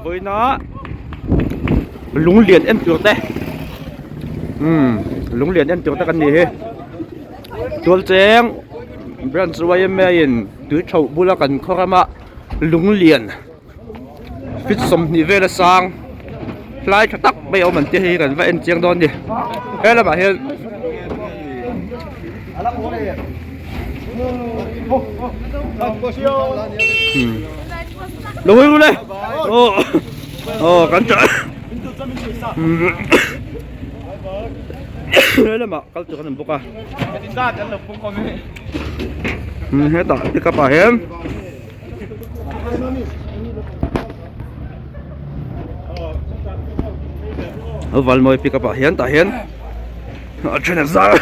với nó lúng liền em chuột đây lúng liền em chuột ta cần gì hết chuột chén brand suy em tứ chậu bù la cần khó mà lúng liền fit sum ni về là sang lại cho tắc bây giờ mình chơi hi cần vậy em chiang đòn đi thế là bảo hiện lùi luôn đây cẩn trọng đấy là mà câu chuyện bốc à hết tỏi thì các bạn em ở vào mồi thì các bạn hiến tại hiến ở trên này ra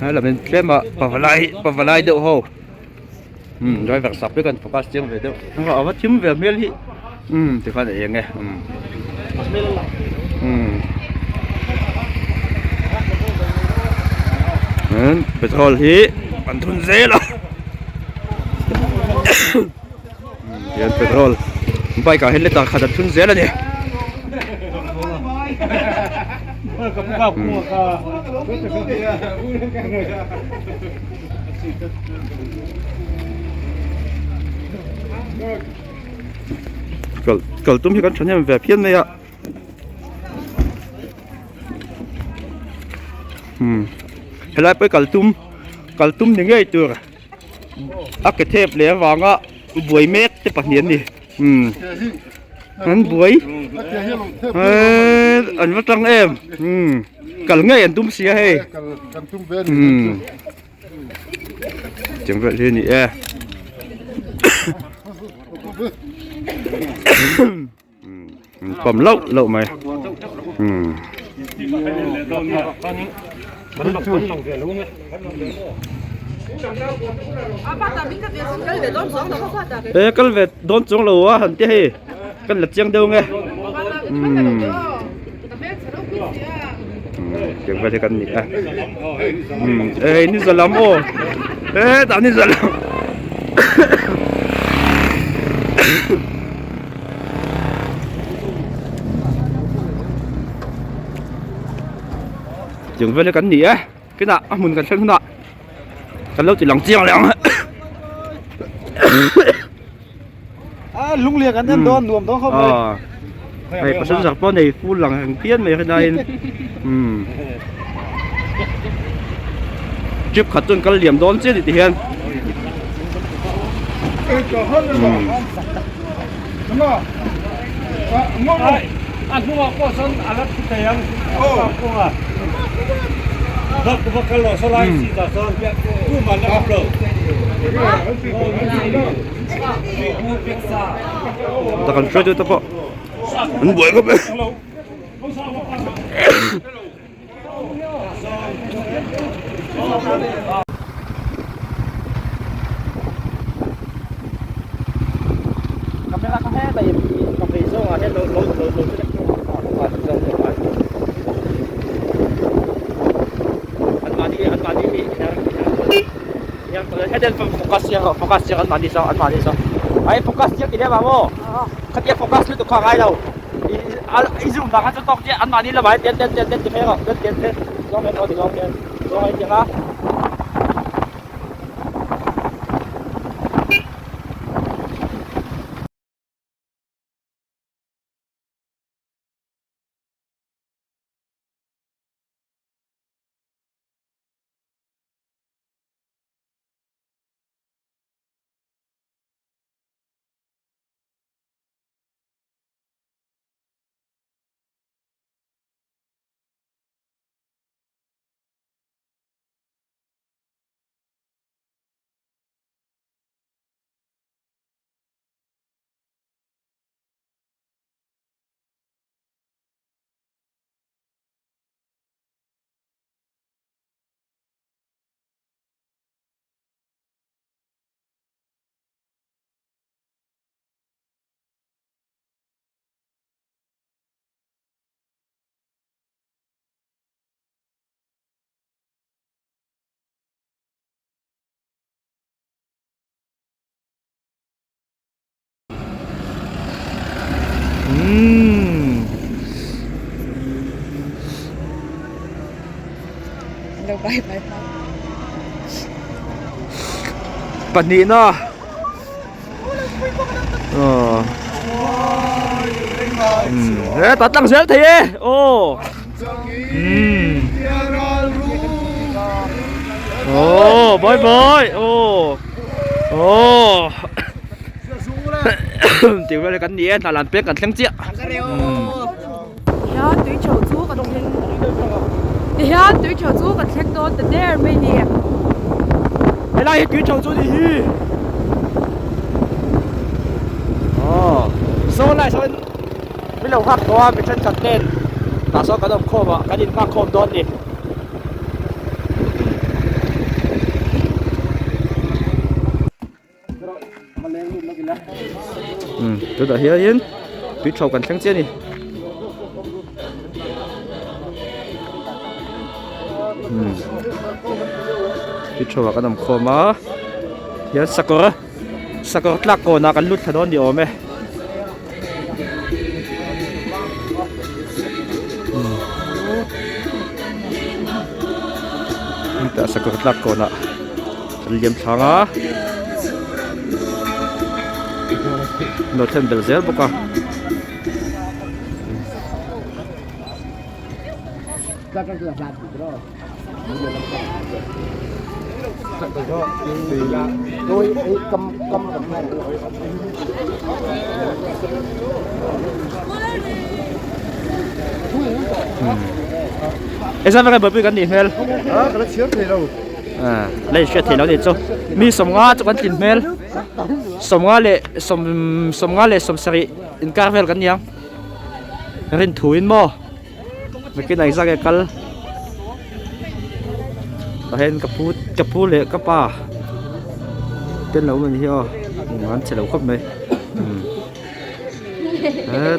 hay là mình xem mà bảo lại đậu hồ rồi vật sập với cần focus tiếng về đâu họ bắt chim về miền đi thì phải để nghe petrol hi ăn thun dễ lắm hiện petrol bay cả hết lên tàu khát thun dễ là gì cậu tôm thì con chọn em về phiên này ạ hay là với cậu tôm những cái từ cái thép lấy vàng á buổi mét cái bạc niên đi anh buổi anh vẫn trăng em cậu nghe anh tôm xía hay chẳng vậy thế nhỉ phẩm lậu mày ê cái về đón xuống lầu á hẳn thế cái lật chiang đâu nghe chẳng vậy thì cần gì à ê ní giờ lắm ô ê tao ní giờ lắm dừng với cái gì á cái nào mình cần xem nào cái lâu chỉ lòng chiang lắm lung liệt anh em đón nuông đó không này có sân giặc con này phun lòng hàng tiên này đây chụp khát tuần cái liềm đón chết thì hiền anh cũng có sân alat cái yang cũng à rất có cái lò số lai xịt ra sơn cũng mà nó không được ta còn chơi ta bỏ anh buổi có biết camera không hết tại vì không phải số mà hết lỗi anh mà đi yang head focus yang anh mà đi sao ai focus yang cái đấy mà mo cái kia focus lên tụi ai đâu ý zoom bằng cái tóc chứ anh mà đi là phải tiền thì phải không tiền do mấy thôi thì do tiền do mấy tiền á เร็วไป ปันนี้เนาะอ๋อตัดตั้งเสียทีโอ้โอ้บอยโอ้ติวอะไรกันเนี่ยตลาดเป็ดกันเชียงเจี๊ย对球组个听，对球组个听到的点儿没呢。ไอ้ไร对球组的鱼อ๋อโซนไรโซนไม่เราพักตัวเป็นชั้นชัดเจนตาโซกระดมโคบอ่ะกระดิ่งมากโคมโดนดิตัวเดียวยิน对球กันเชียงเจี๊ยนี่ที่ชัวร์ก็นำโคมาเดี๋ยวสกอร์ลักโกนากันลุดถนนเดียวไหมแต่สกอร์ลักโกนะเลี้ยมช้างอ่ะโนเทนเบลเซลบุกอ่ะไอ้สัตว์อะไรแบบนี้กันดิเมลก็เลยเชื่อถือเราเลยเชื่อถือเราดิจ้ะมีสมงาจุกันกินเมลสมงาเลยสมสรีอินการเวลกันยังเรียนถุยมั้งไม่กินอะไรสักอย่างเห็นกับพูดเลยกับป้าเต้นแล้วมันเที่ยวงั้นเฉลิมครบไหม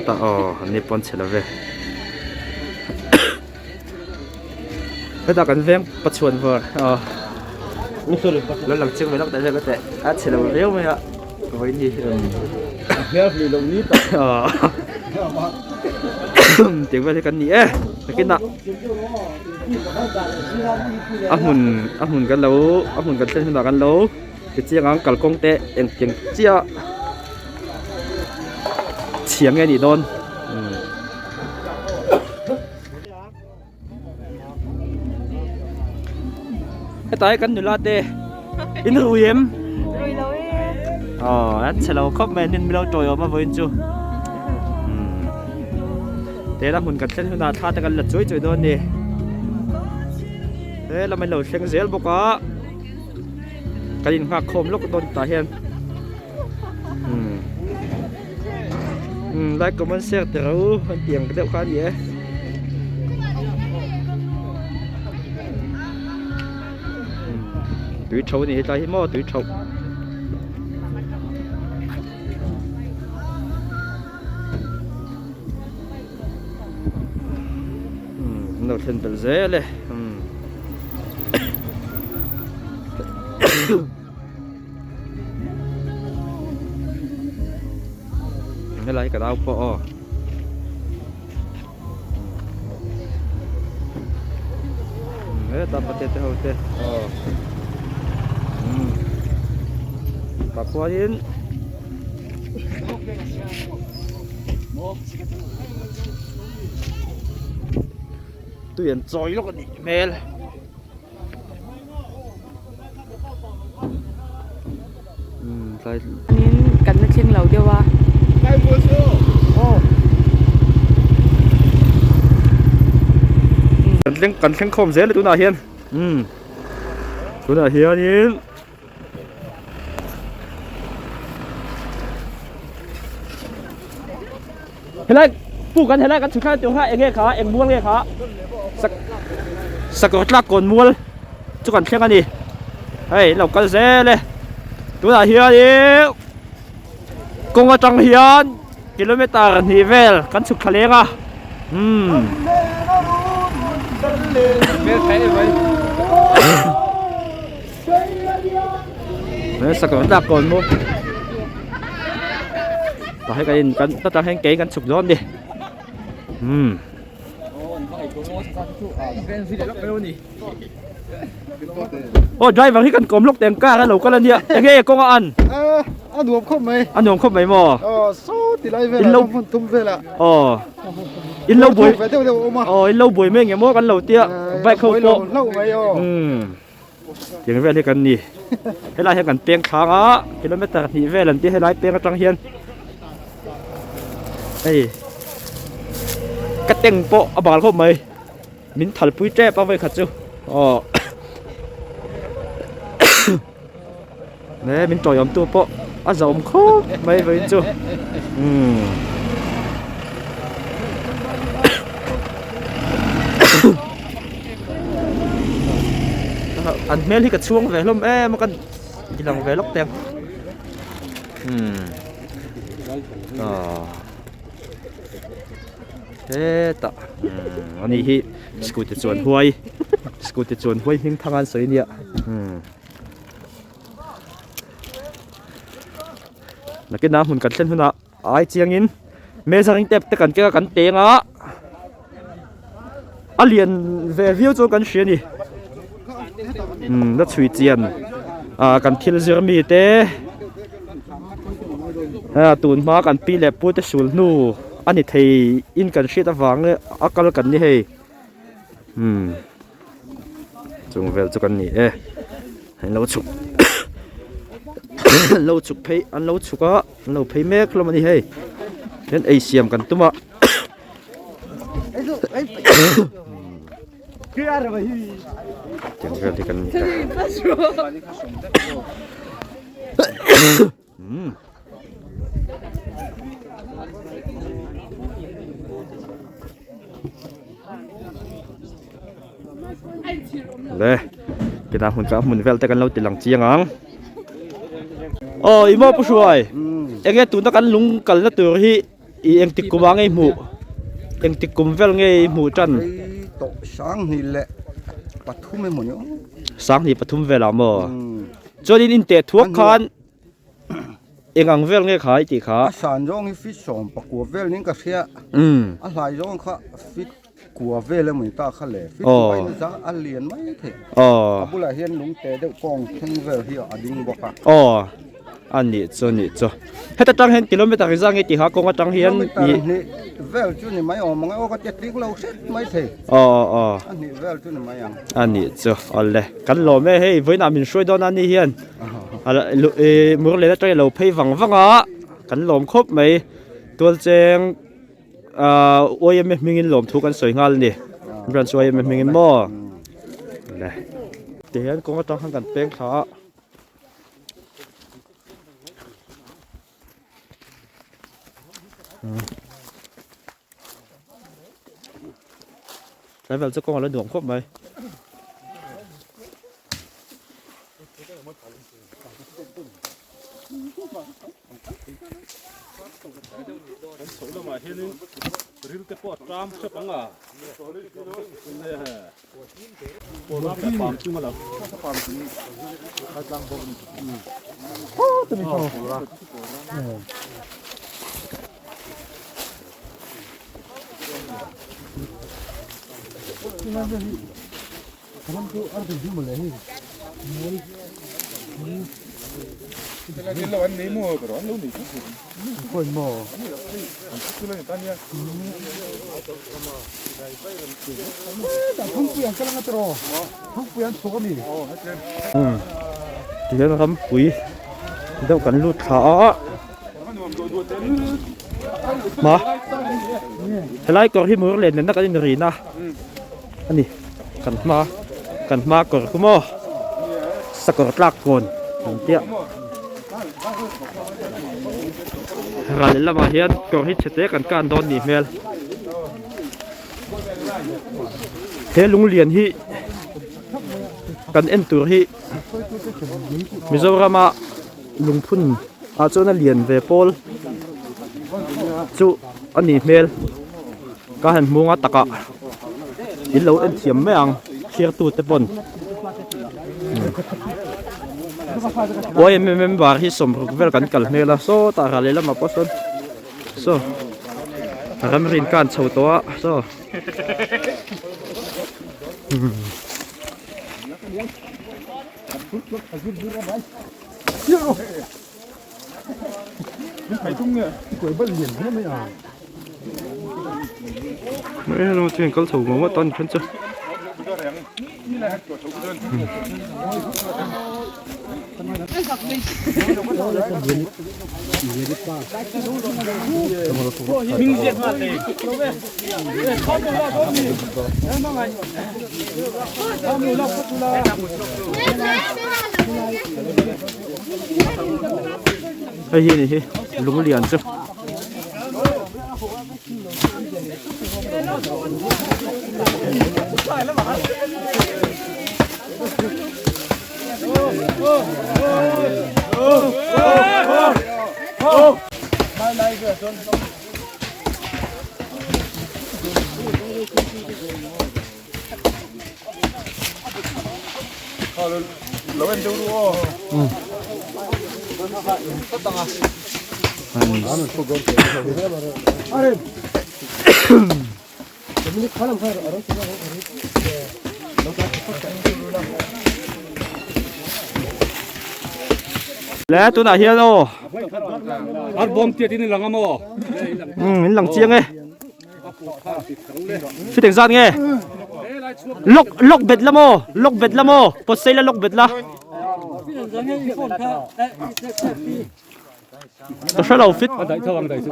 แต่อันนี้ปนเฉลิมเลยก็ต่อกันเพียงปัจจุบันพอแล้วหลังจากไม่ต้องแต่ก็แต่เฉลิมเร็วไหมอ่ะไว้นี่เพียงมีลงนี้ต่อถึงไปที่กันนี่ไปกินนะหุ่นกันแล้วหุ่นกันเส้นกันแล้วจะเจียงกัลกงเตะเจียงเจียเฉียงไงนี่โดนไอ้ตายกันอยู่ละเตอินรูเยี่ยมอ๋อนั่นเฉลาครบแม่นินไม่เราโจยออกมาเว้นจูแต่ละหุ่นกันเส้นหุ่นท่าตะกันหลัดช่วยโดนดิเราไม่เหลือเชียงเสียบอกว่าการยิงหักคมลูกโดนตาเห็นได้ก็มันเสียแต่เราเตียงกระเดาขันเยอะตุ้ยโชว์นี่ใจให้หม้อตุ้ยโชว์เราเห็นเป็นเซ่เลยไม่ไรก็เอาพอตามประเทศเขาเตะปากหัวยินตู้เย็นจอยแล้วกันนี่เมลใช่นี่กันไม่เชียงเราเดียวว่ากันเชียงคมเสียเลยตัวหน้าเฮียนตัวหน้าเฮียนยินเห็นไรปูกันเห็นไรกันสุดท้ายตัวข้าเองเงี้ยขาเองม้วนเงี้ยขาสกัดลักก่อนม้วนจุกันเชียงกันดิเฮ้ยเรากันเสียเลยตัวหน้าเฮียนยิงกงจังเฮียนกิโลเมตรนิเวลกันสุดทะเลอ่ะไม่ใช่ไหมเนี่ยสกัดดักก่อนมั้งต่อให้กันต้องให้เก่งกันสุดยอดดิ โอ้ดอยบางที่กันกลมลูกแตงก้าแล้วเราก็แล้วเนี่ยยังไงก็อัน อันรวมครบไหม อันยงครบไหมหมอ สู้ติดไรเวลามันทุ่มเวลา อ๋ออินเล่าบุย เดี๋ยวออกมา อ๋ออินเล่าบุยไม่เงี้ยมั่วกันเหล่าเตี้ยใบเข้าโป๊ะ เล่าไว้อ๋อ อย่างเวลากันนี่ให้ไล่ให้กันเปียงทางอ่ะกิโลเมตรนี่เวลาที่ให้ไล่เปียงกระจังเฮียนไอ้กระเต็งโป๊ะอบาลเข้าไหมมินถัดปุ้ยแจ๊บเอาไว้ขัดจูอ๋อเนี่ยมินจ่อยอมตัวโป๊ะอาจจะอมโคไม่ไว้จูอันเมลที่กระช่วงแหวนลมมันกันกีฬาแหวนล็อกเตียงเฮ้ต่ออันนี้ที่สกูตจวนห้วยสกูตจวนห้วยหิ้งทางอันสวยเนี่ยนักกินน้ำหุ่นกันเส้นหุ่นอ่ะไอเจียงอินเมสังเต็บแต่กันเกี่ยวกันเตียงอ่ะเรียนเววิว做กันเชียนี่นัดช่วยเจียนกันทิลเซอร์มีเต้ตูนมากันปีเล็บพูดสูลนูอันนี้เทอินกันชีตฟังอักกัลกันนี่เฮจงเวลจุกันนี่ให้เราฉุกเราฉุกเพย์อันเราฉุกเราเพย์เมฆเรามันนี่เฮเล่นเอเชียมกันตุ้มจังเวลที่กันนี่เลยกินอาหารกับมันเวลแต่กันเราติดหลังเจียงอ่ะอ๋ออีโม่ผู้ช่วยเอ็งตัวนักการลุงกันแล้วตัวที่เอ็งติดกุมว่าไงหมูเอ็งติดกุมเวลไงหมูจันตกช้างนี่แหละปทุมไม่หมดเนาะสังนี่ปทุมเวลาหมอจนอินเตะทั่วคันเอ็งอังเวลไงขายตีขาสารร้องฟิชสองปะกัวเวลนี่ก็เสียอะไรร้องค่ะฟิชกัวเวลเหมือนตาขะเลยฟิชไปนี่จ้าอันเลียนไม่เถอะบุหรี่เฮียนลุงเตะเด็กกองทั้งเวลที่อดิ้งบอกค่ะอันนี้จ้ะนี่จ้ะให้ตัดจังเห็นกิโลเมตรที่สังตีหากงจังเฮียนนี่เวลจุนี่ไม่ออกมั้งโอ้ก็จะดิ้งเราเสร็จไม่เถอะอันนี้เวลจุนี่ไม่ยังอันนี้จ้ะเอาเลยกันรอไม่ให้ไว้น้ำมันช่วยดอนอันนี้เฮียนมือเลยนะใจเราเพย์วังอ่ะกันหลอมครบไหมตัวเจงโอ้ยไม่มีเงินหลอมถูกกันสวยงามนี่รันสวยไม่มีเงินหม้อเลยเดี๋ยวก็ต้องทำกันเป้งขาใช้แบบจะกองแล้วหลวมครบไหมRilke po tram sa panga. Pora pa pam tu malam. Pam tu. Katlang bo. Oh, tu ni pora. Kamu tu ada di mana ni? Kita lagi lawan ni mo, beron lu ni. Koi mo. Kita ni tanya. Hampuyan ka lang atro. Hampuyan soka mi. Dia nak hampui. Dia kan lut kha. Ma. Helai kor hi mur len nak kan ri na. Ani. Kan ma kor ku mo. Sakor tlak kon. Tia. Rale lama hian kor hi chete kan don ni mel he lung lian hi kan en tur hi Mizorama lungphun a chona lian ve pol chu ani mel ka han munga taka in lo en thiam me ang khir tu te pon Oi member hi som vel kan kal mela so ta rale lama poson so ramrin kan chho to so nó chuyện có thủ mà toàn phân chứ cái gì này lúng liền chứ lẽ tôi nào hiền ô ăn bom tiệt đi lằng mò mình lằng chiêng nghe phi tiếng gian nghe lốc bệt lắm ô lốc bệt lắm ô bớt xây là lốc bệt là tôi sẽ lâu fit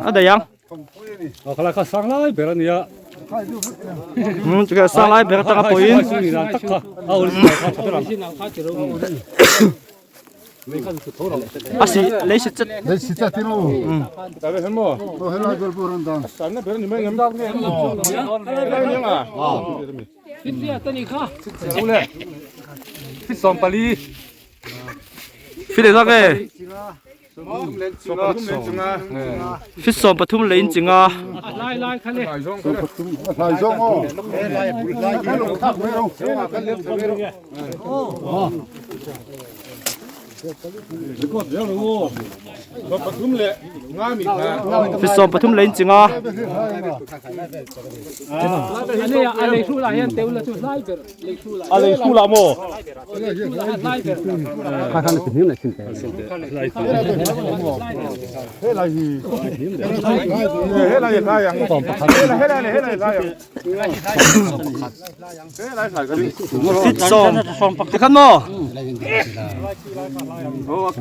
ở đây khôngเขาละเขาสั่งเลยเบลนี่อ่ะ จะก็สร้างอะไรแบบตั้งปุ่ย ตักเขาเอาเลยเขาทำอะไร สิเลยสิจะ 내 진짜 뛰노. 나왜 했모? 너 헬라 걸 보란다. 쌀나 별은 이만 염다네. 헬라 아. 피티야 떠니까 오래 피썸 빨리 ฟิตเดซักเอ้ 랭증아. ฟิตสมปทุมเลยจริงอ่ะ 라이 칼레 라이종어. 라이 불라이 탁 외로. 이거 내려고. 너 바꿈래. ngami. ฟิตสมปทุมเลยจริงอ่ะ 아니야 알레 슈라 현 때울라 좀 라이 벨 슈라อะไรสู้ละโม 라이 벨 가사는 힘내 진짜. 헬라이. 헬라이 라양. 헬라이 라양. ฟิตสมจะขันโม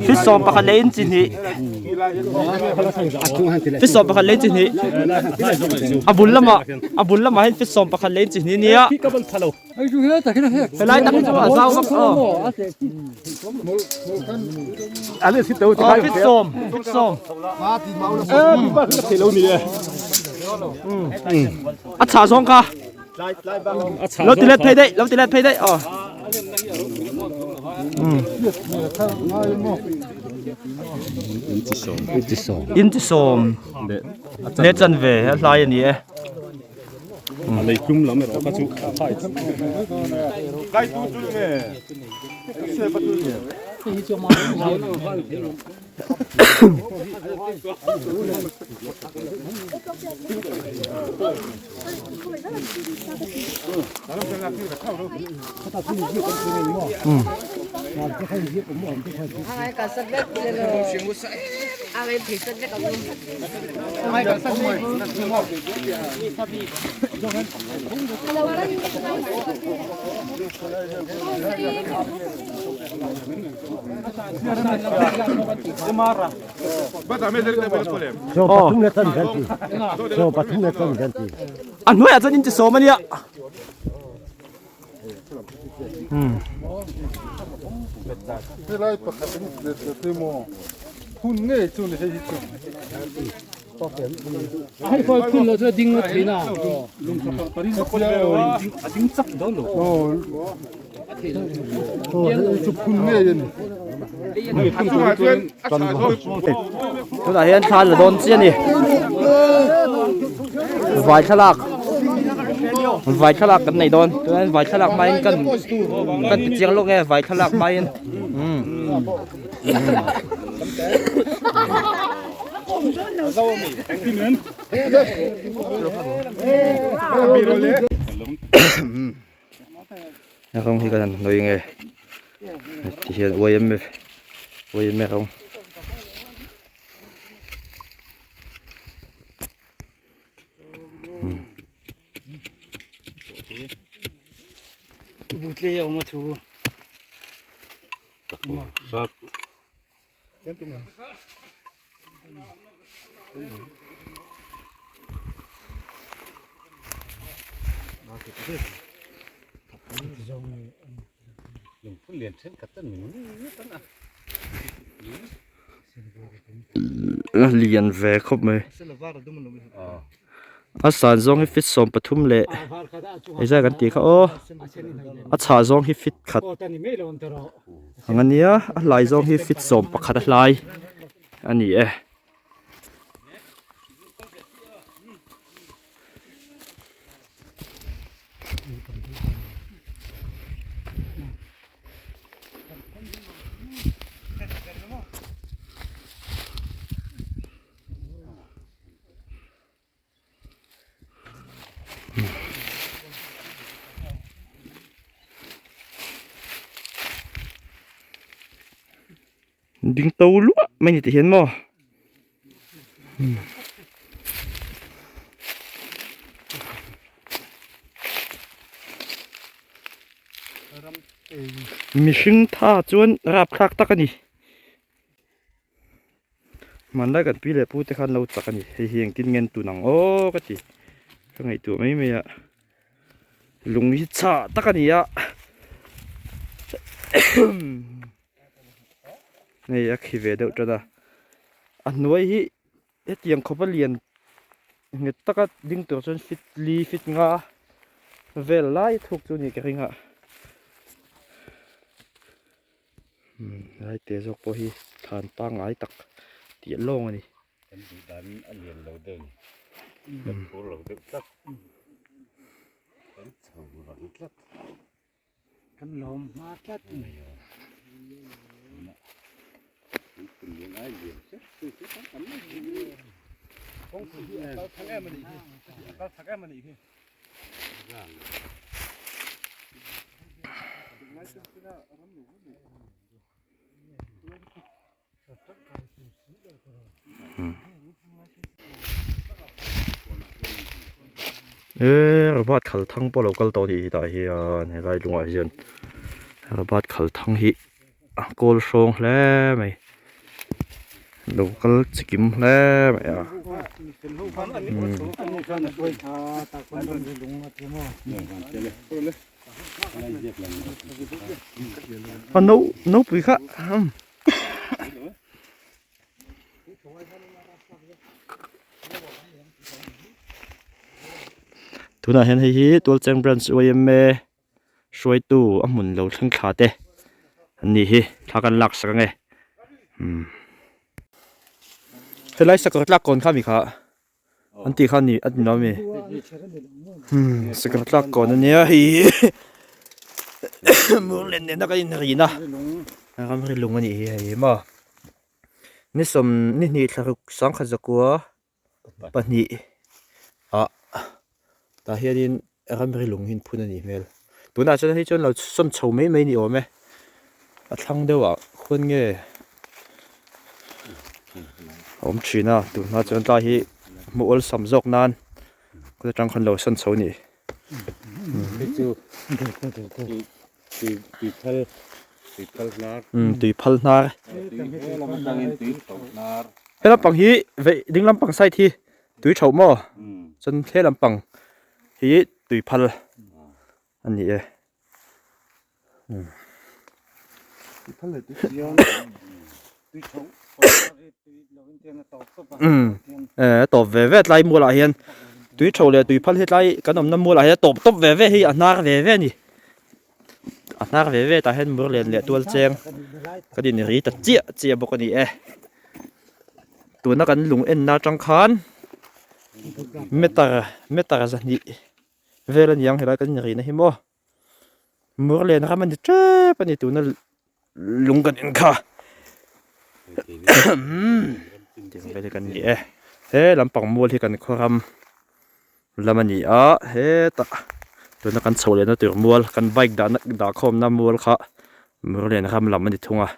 ฟิตสมปะคันเลยจริงนี่ฟิตสมปะคันเลยจริงนี่อาบุญละมาให้ฟิตสมปะคันเลยจริงนี่เนี่ย 피까벌 탈로 ไปไล่ตั้งตัวเศร้าครับ알레 시트 ฟิตสม텔로니에 อัจฉาสองค่ะเราตีเล็ดเพย์ได้อ๋ออินทิสมเนจันเวลายนี่ 알레 좀 라메 가지고 파이 라이 뚜뚜네. 세바 뚜네. อะไรก็สเต็กเลยอะไรผิดสเต็กกับลุง อันนู้นอาจจะอินทิสมอันเนี้ย 헬라이 바카스니 데모. 훈네 좀 해지 좀. 하이 거의 풀로 저 딩어 되나 딩싹 넣어 좀 훈네 얘는. ตัวไหนเห็นทานหรือโดนเสียนี่ไหวฉลากไหวฉลากกันไหนโดนตัวนั้นไหวฉลากไม่กันเจียงโลกไงไหวฉลากไม่นะครับที่กันโดยยังไง ที่เห็นวัยไม่ของ บุตรเลยเอามาถู เรียนแวะครบไหมอาสารซองให้ฟิตสมปทุมเละไอ้ใจกันตีเขาโอ้อาชาซองให้ฟิตขัดงั้นเนี้ยลายซองให้ฟิตสมประคัดลายอันนี้ดึงตัวล้วไม่ได้เห็นมั้งมีชิงท่าจวนรับคลักตะกันนี่มันได้กันปีเลยพูดแต่คันเราตะกันนี่เฮียงกินเงินตัวหนังโอ้ก็จีข้างในตัวไม่อะลุงฮิชาตะกันนี่อะนี่อยากขี้เวเดอร์จ้ะนะอันนู้นฮีเอ็ดยังเขาไปเรียนเงี้ยตะกันดึงตัวจนฟิตลีฟิตงาเวลไล่ทุกตัวนี่กันงะไล่เตะจกพอฮีทานตั้งไอ้ตักเตียนลงอันนี้ดันอันเรียนเราเดินเป็นผู้เราเดินตักเป็นชาวเราตักกันลมมาตักระบาดขัลทั้งปอเราก็ตัวดีแต่เฮียในไรลุงไอเจนระบาดขัลทั้งฮิโกลชงแล้วไหมดูก็สกิมแล้วไหมอ่ะอันนู้ปุ๋ยค่ะทุนอาเห็นให้ตัวเจงแบรนด์สวยเมย์ช่วยตู้หมุนเราทั้งขาเตะอันนี้ฮิถ้ากันหลักสักไงเฮ้ยไล่สักหลักก่อนข้ามีค่ะอันที่ข้านี่อันนี้น้อยมีสักหลักก่อนอันนี้ฮิมือเล่นเนี่ยนักอินรีนะนะครับไม่ลงอันนี้ฮิมานี่สมนี่ทารุสังขจักวัวปนีแต่เฮียดินเราไม่ลงหินพูนอันนี้เมลตัวน่าจะให้จนเราส้มโฉมไม่นี่โอ้ไหมทั้งเดียวคนเงี้ยผมชี้นะตัวน่าจะได้ที่มัวสัมจกนานก็จะจังคนเราส้นโฉนี่ตีพัลนาเฮ้ยลำปังฮีเวดิ้งลำปังใส่ทีตีโฉมอ่ะจนเท่ลำปังฮีตีพัลอันนี้ตัวเวเวไล่มัวละเฮียนตุยโฉเลยตุยพันเฮ็ดไล่กันนำน้ำมัวละเฮียตบเวเวฮีอันนาเวเวนี่อันนาเวเวแต่เห็นมัวเรียนเลี้ยตัวเจงก็ดินรีตัดเจี๊ยบอกกันนี่ตัวนักกันลุงนาจังคานเมตาจะนี่เวลานี้ยังเห็นกันรีนะฮิโมมัวเรียนนะครับมันจะเจ็บนี่ตัวนั้นลุงกันเองค่ะเดี๋ยวไปกันนี่เฮ้ลำปังมัวที่กันครับแล้วมันนี่เฮ้ตะตัวนักกันโซเลยนะตัวมัวกันไบค์ด่าคอมน้ำมัวค่ะ มือเรียนนะครับลำมันติดทุ่งอ่ะ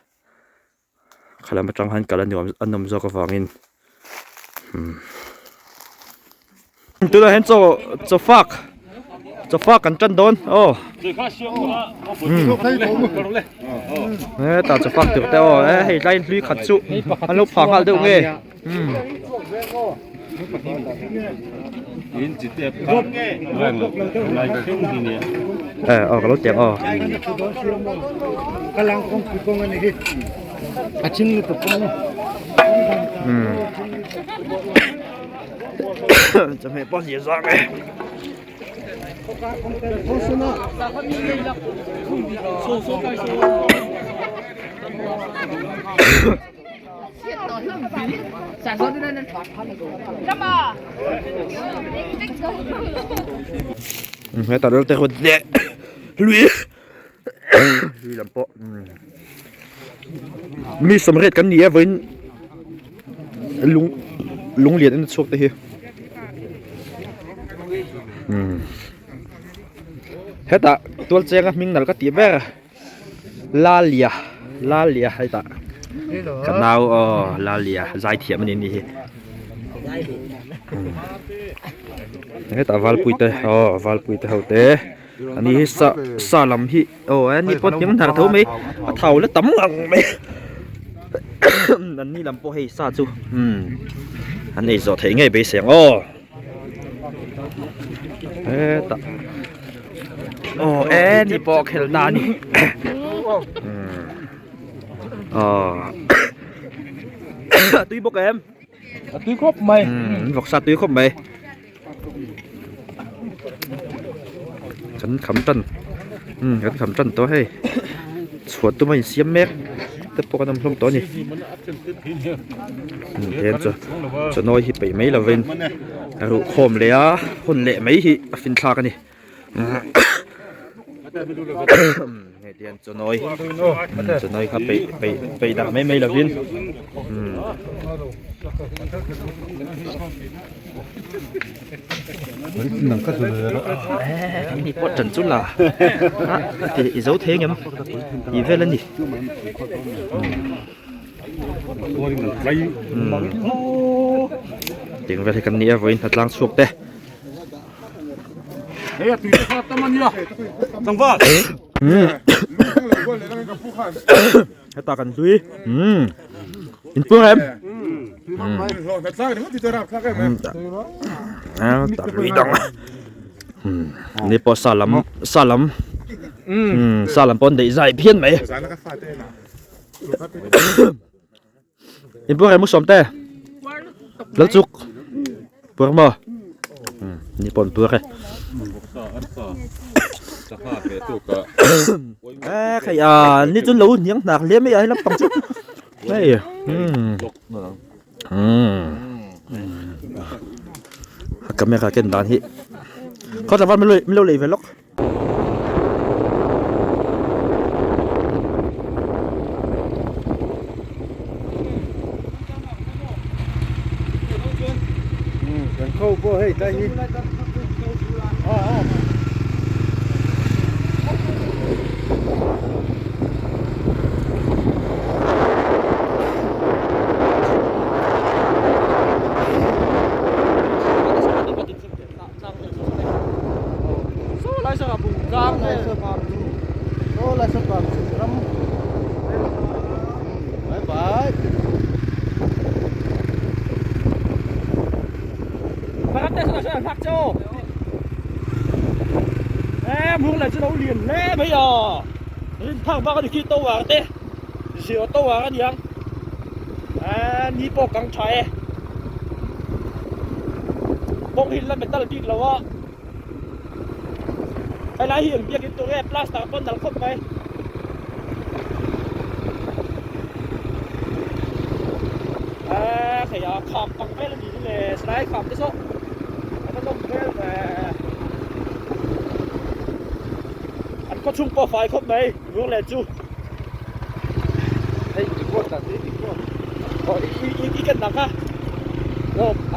ขลังมาจังหันกันแล้วเนี่ยอันนมโซกฟังอินตัวเราเห็นโซฟักกันจันโดนโอ้ตาโซฟักตัวแต่โอ้ให้ไล่ลุยขัดสุอันลูกผักอะไรตัวเงี้ยออกรถเจ็บอ๋อกำลังคงคุยกันนี่อาชิมตัวป้องจะไม่ป้อนเยอะสักเลยให้ตัดรถแต่คนเด็กลุยลำโพมีสำเร็จกันเนี่ยเว้นลุงเหรียญนั่นโชคดีเฮ้ยตาตัวเจ้ามิงนั่นก็ตีแบกลาเลียให้ตากันนาวลาเลียใจเทียมันนี่เฮ้ยตาวาลปุยเตวาลปุยเตเขาเตอันนี้ซาลัมฮิอันนี้ปนยังหนักเท่าไหมเท่าแล้วตำหลังไหมอันนี้ลำโพให้ซาจูอันนี้จะถึงไงไปเสียงตานี่ปอกเฮลนานี่ตุยบอกเอ็มตุยครบไหมบอกซาตุยครบไหมฉันขำจันฉันขำจันตัวให้สวดตัวไม่เสียมแม็กแต่พวกน้ำส้มตัวนี้เห็นจะน้อยหิไปไหมล่ะเวนรู้โคมเลยคนเละไหมหิฟินทากันนี่เดียนจะน้อยครับไปดักไม่ล่ะวินนี่ปวดจันจุล่ะอีเจ้าเทียงยังอีเวลนี่ถึงเวลากันนี้วินทัดล้างสุกเด้เฮ้ยตีข้าวต้มมันอยู่ต้องว่าให้ตากันดุยอินเพื่อนเอ็มตัดลุยดังนี่พอซาลัมปนได้ใจเพี้ยนไหมอินเพื่อนเอ็มมุสลิมเต้แล้วจุกเพื่อนบ่นี่ปนเพื่อนใครนี่จนรู้ยังหนักเลี้ยไม่ได้รับตังค์จุไม่ก็ไม่ขาดเกินด่านที่เขาจะว่าไม่รู้เลยเวลล็อกเข้าบ่ให้ได้ยินมึงอะไรจะเอาเหรียญแน่ไหมทางบ้านก็ได้คิดตัวเต้เสียตัวกันยังนี่ปกกังชัยปกหินแล้วเป็นตะลิกแล้ววะไอ้ไรเหี้ยเบี้ยกินตัวแรกปลาสตาร์ปนดังคบไปขยะขับปังไปแล้วดีเลยสไลด์ขับได้ซะแล้วก็ต้องเพื่อนก็ชุ่มปอไฟครบไหมรู้แหละจูไอ้อีกคนตัดอีกคนอีกกันหนักอะ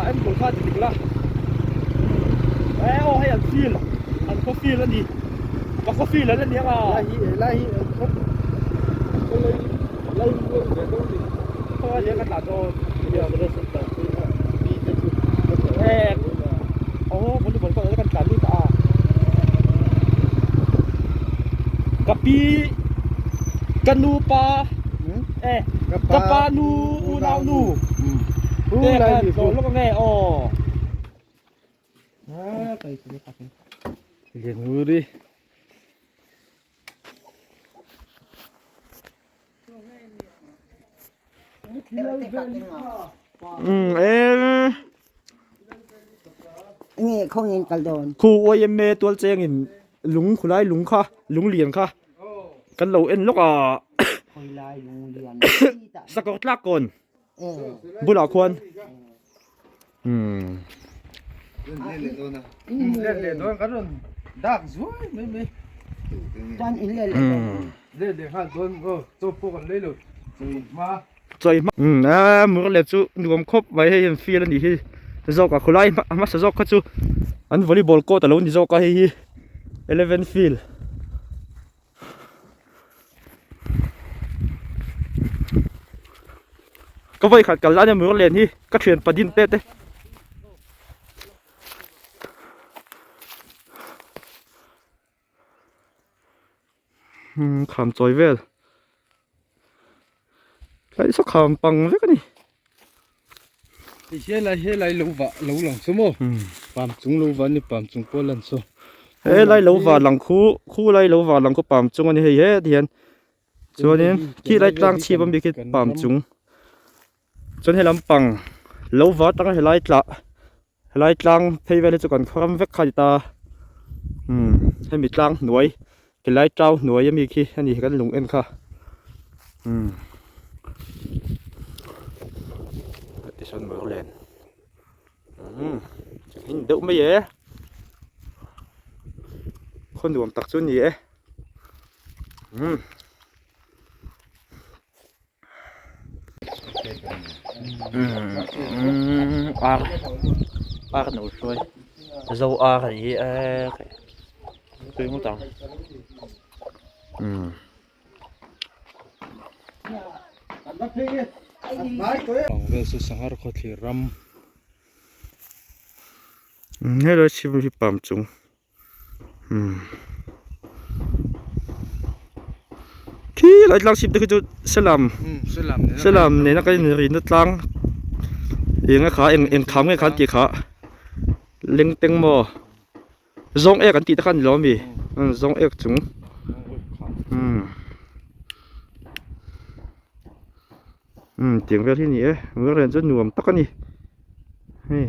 ไอ้หมูทอดจริงๆละให้อันฟีลอันก็ฟีลแล้วนี่ก็ฟีลแล้วเนี่ยไล่ครบ Thôi nhớ cái tạt đồ giờ cái sự tận đi thế ồ muốn có cái tạt đi à kapi kanupa kapa nu unau nu thế là rồi lúc nghe ồ cái gì vậy liền ngư đi nghe không nhìn cả đồn khu ôi em mê tuôn chèn in lúng khu lái lúng kha lúng liền khaกันlâu en lúc à hồi lại luôn liềnสักก็ลักก่อนบุหรี่ควรlên đó cái rồi đạc dưới mấy toàn in lên để hai tuần cho phụ còn lấy được mà ใจมากมือเล็บจูรวมครบไว้ให้ฟรีแล้วนี่ที่จะจอกกับคนไล่มาจะจอกก็จูอันวอลเลย์บอลก็แต่ละวันที่จอกก็ให้11 field ก็ไว้ขัดกันแล้วเนี่ยมือเล่นที่ก็เทรนประดินเต้ขำจอยเวลไอ้สักขำปังเล็กนี่ thì xe lại lâu lòng số một bám chúng lâu vợ như bám chúng có lần số เฮ้ยไล่lâu vàoหลังคู่ไล่lâu vàoหลังก็ปั๊มจุงอันนี้เฮ้ยเดียนส่วนนี้ที่ไล่ตั้งชีบมีคิดปั๊มจุงจนให้ลำปังlâu vàoตั้งให้ไล่ตั้งให้เวลาจุกันความเวกขัดตาให้มีตั้งหน่วยกินไล่เจ้าหน่วยยังมีคิดอันนี้กันลุงเอ็นค่ะที่ชนมือเล่นหินเดือดไม่เยอะคนรวมตักจุนเยอะอาหนูช่วยเราอะไรคือมุ่งตังvề số sáng har có thể ram ให้เราชิมที่ปั๊มจุงที่ไล่ตั้งชิมคือจุดสลัม สลามเนี่ยนักการเรียนนัดลังเองขาเองขำเองขันตีขาเล็งเต็งโมซงเอกกันตีตะขันล้อมีซงเอกจุงเตียงเวลที่นี่เมื่อเรียนจนหน่วมตะกันนี่เฮ้